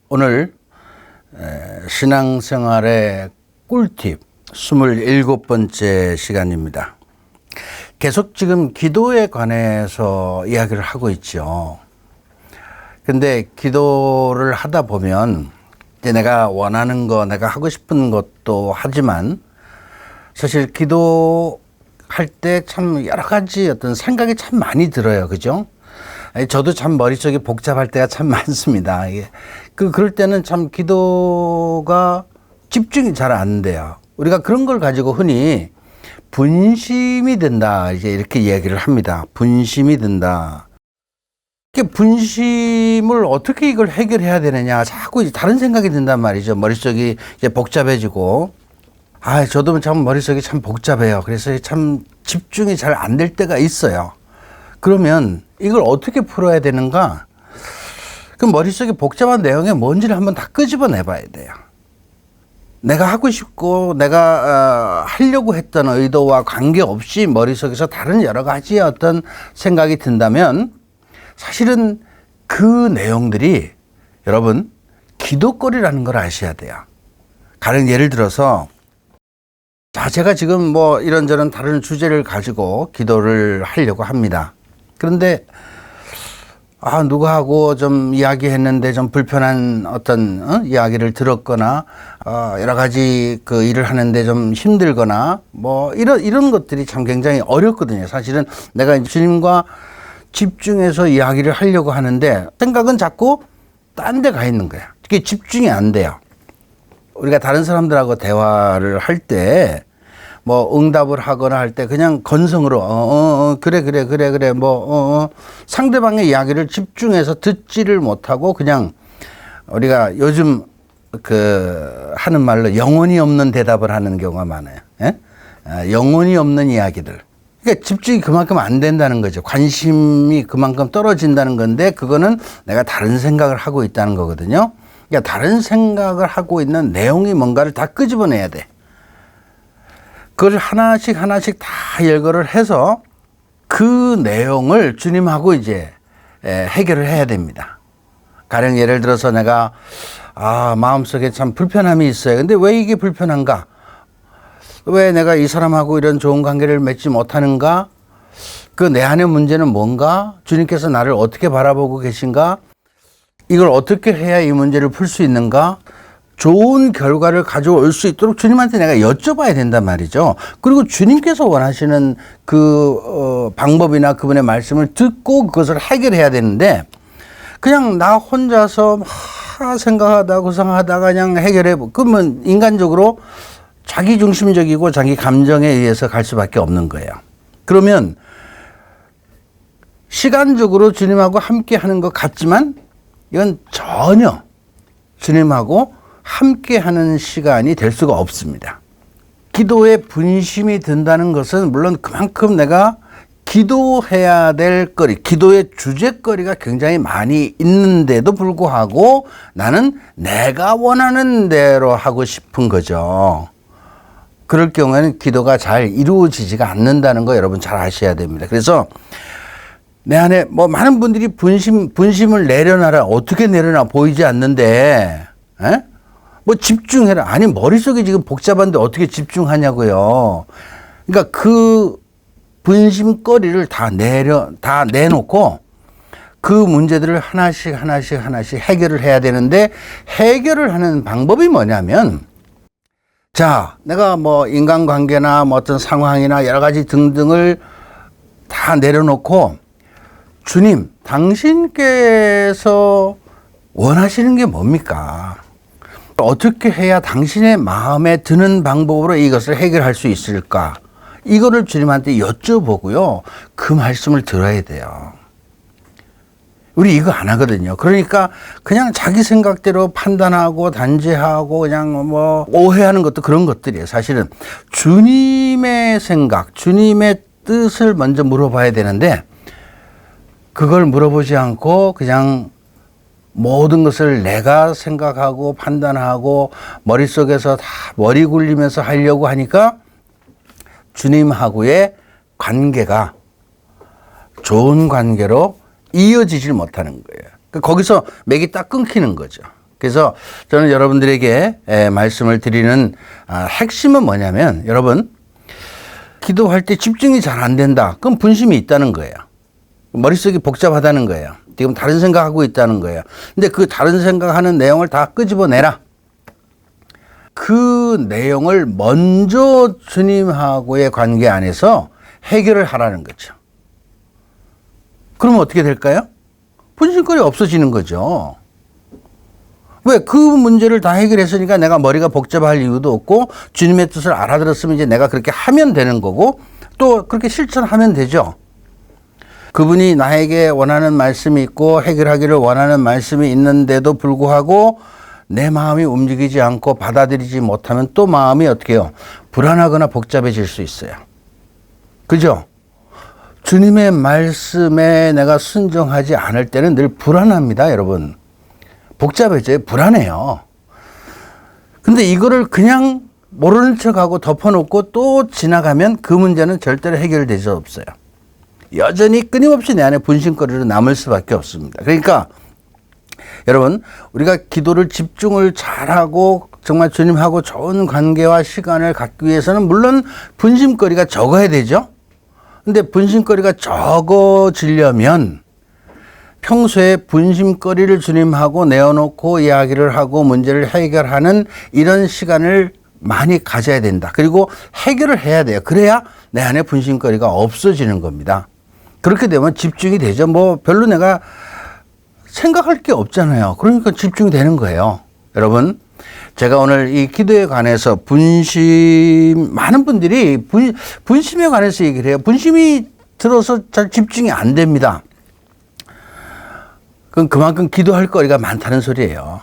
오늘 신앙생활의 꿀팁 27번째 시간입니다. 계속 지금 기도에 관해서 이야기를 하고 있죠. 근데 기도를 하다 보면 이제 내가 원하는 거, 내가 하고 싶은 것도 하지만 사실 기도할 때 참 여러 가지 어떤 생각이 참 많이 들어요. 그죠? 저도 참 머릿속이 복잡할 때가 참 많습니다. 그럴 때는 참 기도가 집중이 잘 안 돼요. 우리가 그런 걸 가지고 흔히 분심이 된다, 이제 이렇게 얘기를 합니다. 분심이 든다. 분심을 어떻게 이걸 해결해야 되느냐. 자꾸 이제 다른 생각이 든단 말이죠. 머릿속이 이제 복잡해지고. 저도 참 머릿속이 참 복잡해요. 그래서 참 집중이 잘 안 될 때가 있어요. 그러면 이걸 어떻게 풀어야 되는가? 그 머릿속에 복잡한 내용이 뭔지를 한번 다 끄집어내 봐야 돼요. 내가 하고 싶고 내가 하려고 했던 의도와 관계없이 머릿속에서 다른 여러 가지의 어떤 생각이 든다면 사실은 그 내용들이 여러분 기도거리라는 걸 아셔야 돼요. 가령 예를 들어서 제가 지금 뭐 이런저런 다른 주제를 가지고 기도를 하려고 합니다. 그런데 누구하고 좀 이야기했는데 좀 불편한 어떤 이야기를 들었거나 여러 가지 그 일을 하는데 좀 힘들거나 뭐 이런 것들이 참 굉장히 어렵거든요. 사실은 내가 주님과 집중해서 이야기를 하려고 하는데 생각은 자꾸 딴 데 가 있는 거야. 그게 집중이 안 돼요. 우리가 다른 사람들하고 대화를 할 때 뭐 응답을 하거나 할 때 그냥 건성으로 그래 상대방의 이야기를 집중해서 듣지를 못하고 그냥 우리가 요즘 하는 말로 영혼이 없는 대답을 하는 경우가 많아요. 예? 영혼이 없는 이야기들. 그러니까 집중이 그만큼 안 된다는 거죠. 관심이 그만큼 떨어진다는 건데 그거는 내가 다른 생각을 하고 있다는 거거든요. 그러니까 다른 생각을 하고 있는 내용이 뭔가를 다 끄집어내야 돼. 그걸 하나씩 다 열거를 해서 그 내용을 주님하고 이제 해결을 해야 됩니다. 가령 예를 들어서 내가 마음속에 참 불편함이 있어요. 근데 왜 이게 불편한가? 왜 내가 이 사람하고 이런 좋은 관계를 맺지 못하는가? 그 내 안의 문제는 뭔가? 주님께서 나를 어떻게 바라보고 계신가? 이걸 어떻게 해야 이 문제를 풀 수 있는가? 좋은 결과를 가져올 수 있도록 주님한테 내가 여쭤봐야 된단 말이죠. 그리고 주님께서 원하시는 방법이나 그분의 말씀을 듣고 그것을 해결해야 되는데 그냥 나 혼자서 생각하다 구상하다가 그냥 해결해. 그러면 인간적으로 자기 중심적이고 자기 감정에 의해서 갈 수밖에 없는 거예요. 그러면 시간적으로 주님하고 함께 하는 것 같지만 이건 전혀 주님하고 함께 하는 시간이 될 수가 없습니다. 기도에 분심이 든다는 것은 물론 그만큼 내가 기도해야 될 거리, 기도의 주제거리가 굉장히 많이 있는데도 불구하고 나는 내가 원하는 대로 하고 싶은 거죠. 그럴 경우에는 기도가 잘 이루어지지가 않는다는 거 여러분 잘 아셔야 됩니다. 그래서 내 안에 뭐 많은 분들이 분심을 내려놔라. 어떻게 내려놔? 보이지 않는데, 뭐 집중해라. 아니, 머릿속이 지금 복잡한데 어떻게 집중하냐고요. 그러니까 그 분심거리를 다 내놓고 그 문제들을 하나씩 해결을 해야 되는데 해결을 하는 방법이 뭐냐면 내가 뭐 인간관계나 뭐 어떤 상황이나 여러 가지 등등을 다 내려놓고 주님, 당신께서 원하시는 게 뭡니까? 어떻게 해야 당신의 마음에 드는 방법으로 이것을 해결할 수 있을까? 이거를 주님한테 여쭤보고요. 그 말씀을 들어야 돼요. 우리 이거 안 하거든요. 그러니까 그냥 자기 생각대로 판단하고 단죄하고 그냥 뭐 오해하는 것도 그런 것들이에요. 사실은 주님의 생각, 주님의 뜻을 먼저 물어봐야 되는데 그걸 물어보지 않고 그냥 모든 것을 내가 생각하고 판단하고 머릿속에서 다 머리 굴리면서 하려고 하니까 주님하고의 관계가 좋은 관계로 이어지질 못하는 거예요. 거기서 맥이 딱 끊기는 거죠. 그래서 저는 여러분들에게 말씀을 드리는 핵심은 뭐냐면, 여러분, 기도할 때 집중이 잘 안 된다. 그럼 분심이 있다는 거예요. 머릿속이 복잡하다는 거예요. 지금 다른 생각하고 있다는 거예요. 근데 그 다른 생각하는 내용을 다 끄집어내라. 그 내용을 먼저 주님하고의 관계 안에서 해결을 하라는 거죠. 그러면 어떻게 될까요? 분심거리 없어지는 거죠. 왜? 그 문제를 다 해결했으니까 내가 머리가 복잡할 이유도 없고, 주님의 뜻을 알아들었으면 이제 내가 그렇게 하면 되는 거고, 또 그렇게 실천하면 되죠. 그분이 나에게 원하는 말씀이 있고 해결하기를 원하는 말씀이 있는데도 불구하고 내 마음이 움직이지 않고 받아들이지 못하면 또 마음이 어떻게 해요? 불안하거나 복잡해질 수 있어요. 그죠? 주님의 말씀에 내가 순종하지 않을 때는 늘 불안합니다, 여러분. 복잡해져요. 불안해요. 근데 이거를 그냥 모르는 척하고 덮어놓고 또 지나가면 그 문제는 절대로 해결될 수 없어요. 여전히 끊임없이 내 안에 분심거리로 남을 수밖에 없습니다. 그러니까 여러분, 우리가 기도를 집중을 잘하고 정말 주님하고 좋은 관계와 시간을 갖기 위해서는 물론 분심거리가 적어야 되죠. 근데 분심거리가 적어지려면 평소에 분심거리를 주님하고 내어놓고 이야기를 하고 문제를 해결하는 이런 시간을 많이 가져야 된다. 그리고 해결을 해야 돼요. 그래야 내 안에 분심거리가 없어지는 겁니다. 그렇게 되면 집중이 되죠. 뭐 별로 내가 생각할 게 없잖아요. 그러니까 집중이 되는 거예요. 여러분, 제가 오늘 이 기도에 관해서 많은 분들이 분심에 관해서 얘기를 해요. 분심이 들어서 잘 집중이 안 됩니다. 그럼 그만큼 기도할 거리가 많다는 소리예요.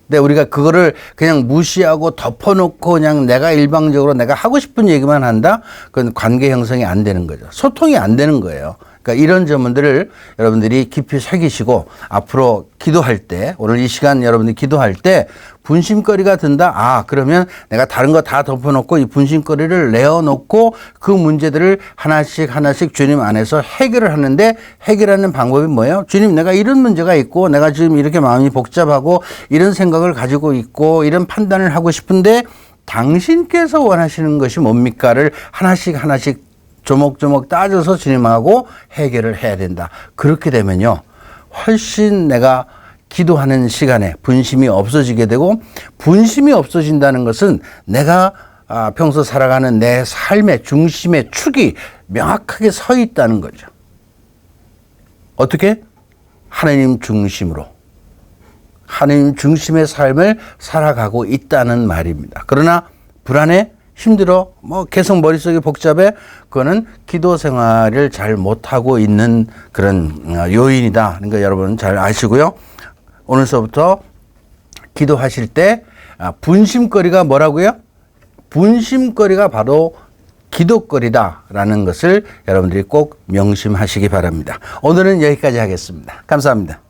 근데 우리가 그거를 그냥 무시하고 덮어놓고 그냥 내가 일방적으로 내가 하고 싶은 얘기만 한다? 그건 관계 형성이 안 되는 거죠. 소통이 안 되는 거예요. 그러니까 이런 점들을 여러분들이 깊이 새기시고 앞으로 기도할 때, 오늘 이 시간 여러분들이 기도할 때 분심거리가 든다. 그러면 내가 다른 거 다 덮어놓고 이 분심거리를 내어놓고 그 문제들을 하나씩 주님 안에서 해결을 하는데, 해결하는 방법이 뭐예요? 주님, 내가 이런 문제가 있고 내가 지금 이렇게 마음이 복잡하고 이런 생각을 가지고 있고 이런 판단을 하고 싶은데 당신께서 원하시는 것이 뭡니까를 하나씩 조목조목 따져서 주님하고 해결을 해야 된다. 그렇게 되면요, 훨씬 내가 기도하는 시간에 분심이 없어지게 되고, 분심이 없어진다는 것은 내가 평소 살아가는 내 삶의 중심의 축이 명확하게 서 있다는 거죠. 어떻게? 하나님 중심으로. 하나님 중심의 삶을 살아가고 있다는 말입니다. 그러나 불안해? 힘들어? 계속 머릿속이 복잡해? 그거는 기도 생활을 잘 못하고 있는 그런 요인이다. 그러니까 여러분 잘 아시고요. 오늘서부터 기도하실 때 분심거리가 뭐라고요? 분심거리가 바로 기도거리다라는 것을 여러분들이 꼭 명심하시기 바랍니다. 오늘은 여기까지 하겠습니다. 감사합니다.